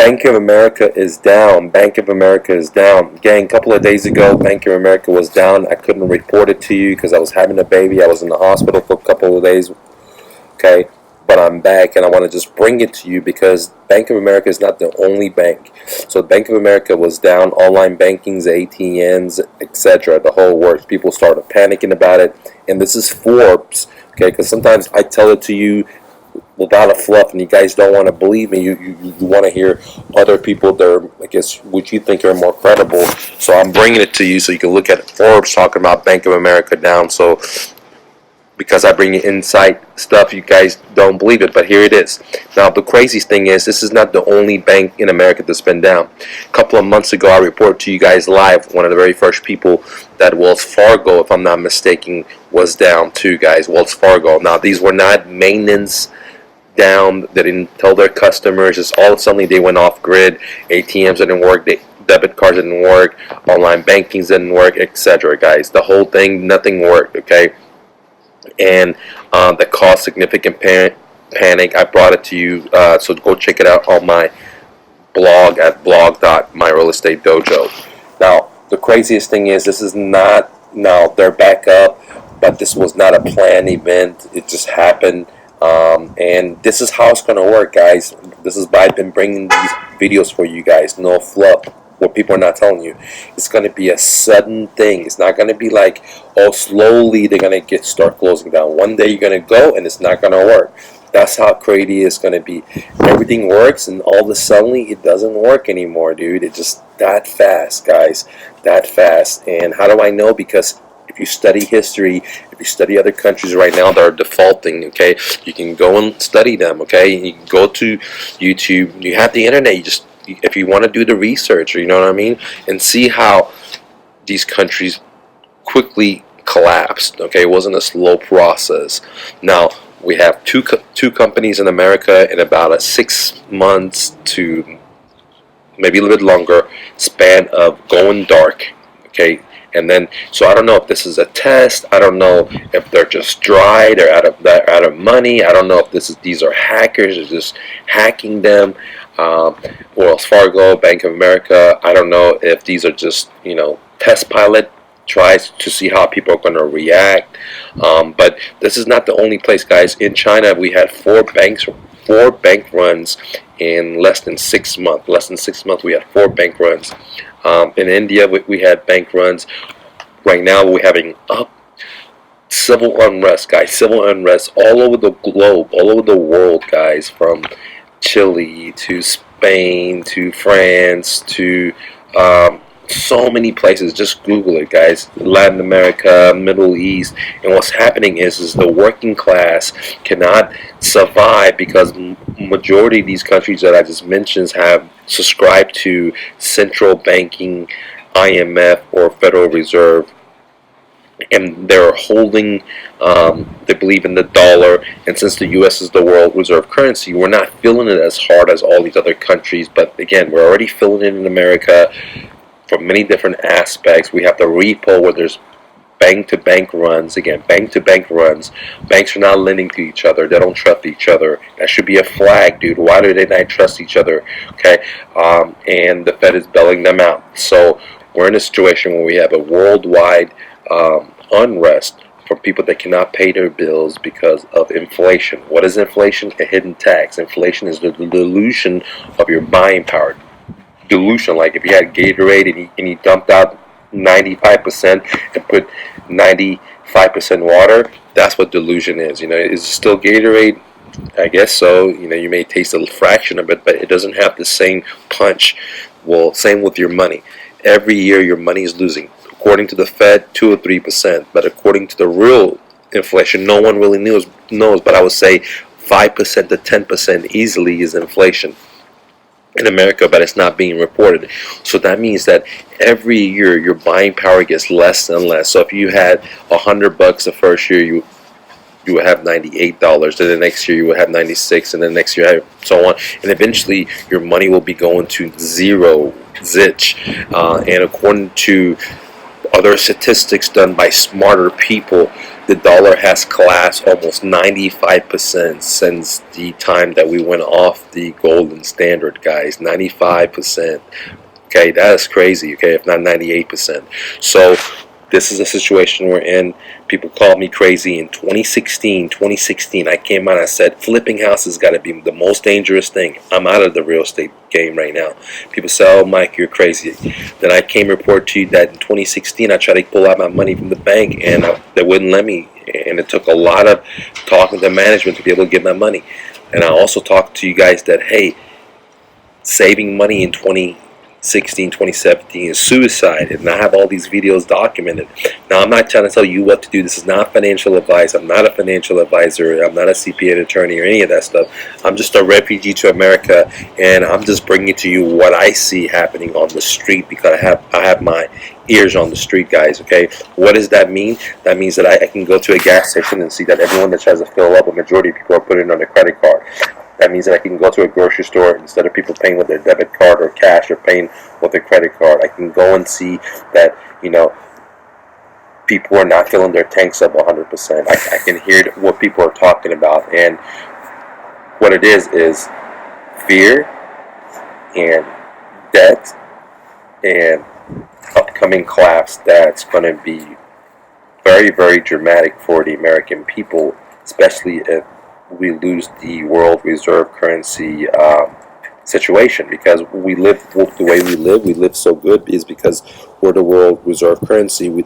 Bank of America is down. Bank of America is down. Gang, a couple of days ago, Bank of America was down. I couldn't report it to you because I was having a baby. I was in the hospital for a couple of days. Okay, but I'm back and I want to just bring it to you because Bank of America is not the only bank. So Bank of America was down. Online bankings, ATMs, etc. The whole works. People started panicking about it. And this is Forbes. Okay, because sometimes I tell it to you without a fluff, and you guys don't want to believe me. You want to hear other people that are, I guess, what you think are more credible. So I'm bringing it to you so you can look at Forbes talking about Bank of America down. So because I bring you insight stuff, you guys don't believe it, but here it is. Now the craziest thing is this is not the only bank in America that's been down. A couple of months ago, I reported to you guys live one of the very first people that Wells Fargo, if I'm not mistaken, was down too, guys. Wells Fargo. Now these were not maintenance down. They didn't tell their customers. Just all of a sudden they went off grid. ATMs didn't work. Debit cards didn't work. Online bankings didn't work, etc. Guys, the whole thing, nothing worked. Okay, and that caused significant panic. I brought it to you, so go check it out on my blog at blog.myrealestatedojo. Now, the craziest thing is this is not, now they're back up, but this was not a planned event. It just happened. And this is how it's going to work, guys. This is why I've been bringing these videos for you guys. No fluff. What people are not telling you. It's going to be a sudden thing. It's not going to be like, oh, slowly they're going to start closing down. One day you're going to go and it's not going to work. That's how crazy it's going to be. Everything works and all of a sudden it doesn't work anymore, dude. It's just that fast, guys. That fast. And how do I know? Because if you study history, if you study other countries right now that are defaulting, okay, you can go and study them, okay? You can go to YouTube. You have the internet. You just, if you want to do the research, you know what I mean, and see how these countries quickly collapsed. Okay, it wasn't a slow process. Now we have two companies in America in about a 6 months to maybe a little bit longer span of going dark. Okay. And then, so I don't know if this is a test. I don't know if they're just dry. They're out of money. I don't know if these are hackers. They're just hacking them. Wells Fargo, Bank of America. I don't know if these are just, test pilot tries to see how people are going to react. But this is not the only place, guys. In China, we had four bank runs in less than 6 months. Less than 6 months, we had 4 bank runs. In India, we had bank runs. Right now, we're having civil unrest, guys. Civil unrest all over the globe, all over the world, guys. From Chile to Spain to France to so many places. Just Google it, guys. Latin America, Middle East. And what's happening is the working class cannot survive because majority of these countries that I just mentioned have subscribed to central banking, IMF or Federal Reserve, and they're holding, they believe in the dollar, and since the U.S. is the world reserve currency, we're not feeling it as hard as all these other countries, but again, we're already feeling it in America from many different aspects. We have the repo where there's bank-to-bank runs. Again, bank-to-bank runs. Banks are not lending to each other. They don't trust each other. That should be a flag, dude. Why do they not trust each other? Okay, and the Fed is bailing them out. So we're in a situation where we have a worldwide unrest from people that cannot pay their bills because of inflation. What is inflation? A hidden tax. Inflation is the dilution of your buying power. Dilution, like if you had Gatorade and you dumped out 95% and put 95% water, that's what dilution is. Is it still Gatorade? I guess so. You may taste a fraction of it, but it doesn't have the same punch. Well, same with your money. Every year your money is losing. According to the Fed, 2 or 3%, but according to the real inflation, no one really knows. But I would say 5% to 10% easily is inflation in America, but it's not being reported. So that means that every year your buying power gets less and less. So if you had $100 the first year, you would have $98. Then the next year you would have 96, and then next year so on. And eventually your money will be going to zero, zilch. And according to other statistics done by smarter people, the dollar has collapsed almost 95% since the time that we went off the golden standard, guys. 95%. Okay, that is crazy, okay, if not 98%. So this is the situation we're in. People called me crazy in 2016. I came out and I said, flipping houses got to be the most dangerous thing. I'm out of the real estate game right now. People say, oh, Mike, you're crazy. Then I came report to you that in 2016, I tried to pull out my money from the bank, and they wouldn't let me. And it took a lot of talking to management to be able to get my money. And I also talked to you guys that, hey, saving money in 2016, 2017 is suicide, and I have all these videos documented. Now, I'm not trying to tell you what to do. This is not financial advice. I'm not a financial advisor. I'm not a CPA attorney or any of that stuff. I'm just a refugee to America, and I'm just bringing to you what I see happening on the street, because I have my ears on the street, guys. Okay, what does that mean? That means that I can go to a gas station and see that everyone that tries to fill up, a majority of people are putting it on a credit card. That means that I can go to a grocery store, instead of people paying with their debit card or cash or paying with a credit card. I can go and see that, people are not filling their tanks up 100%. I can hear what people are talking about, and what it is fear and debt and upcoming collapse that's going to be very, very dramatic for the American people, especially if we lose the world reserve currency situation, because we live the way we live so good is because we're the world reserve currency.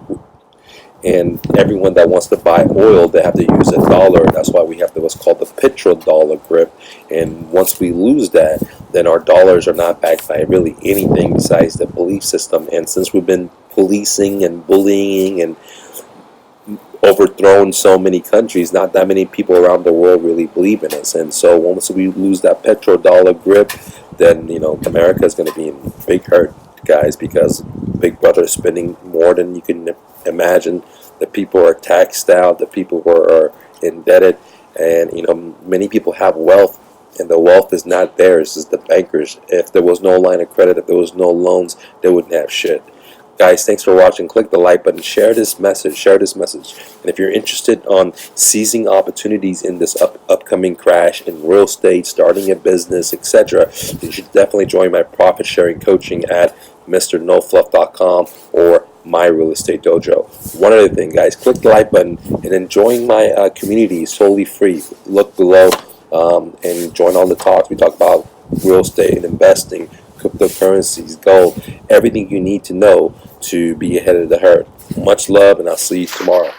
And everyone that wants to buy oil, they have to use a dollar. That's why we have what's called the petrodollar grip. And once we lose that, then our dollars are not backed by really anything besides the belief system. And since we've been policing and bullying and overthrown so many countries, not that many people around the world really believe in us. And so once we lose that petrodollar grip, then America is going to be in big hurt, guys, because Big Brother is spending more than you can imagine. The people are taxed out. The people are indebted, and many people have wealth, and the wealth is not theirs. It's the bankers. If there was no line of credit, if there was no loans, they wouldn't have shit. Guys, thanks for watching. Click the like button. Share this message. And if you're interested on seizing opportunities in this upcoming crash in real estate, starting a business, etc., you should definitely join my profit sharing coaching at MrNoFluff.com or My Real Estate Dojo. One other thing, guys, click the like button, and then join my community. It's totally free. Look below and join all the talks. We talk about real estate and investing, cryptocurrencies, gold, everything you need to know to be ahead of the herd. Much love, and I'll see you tomorrow.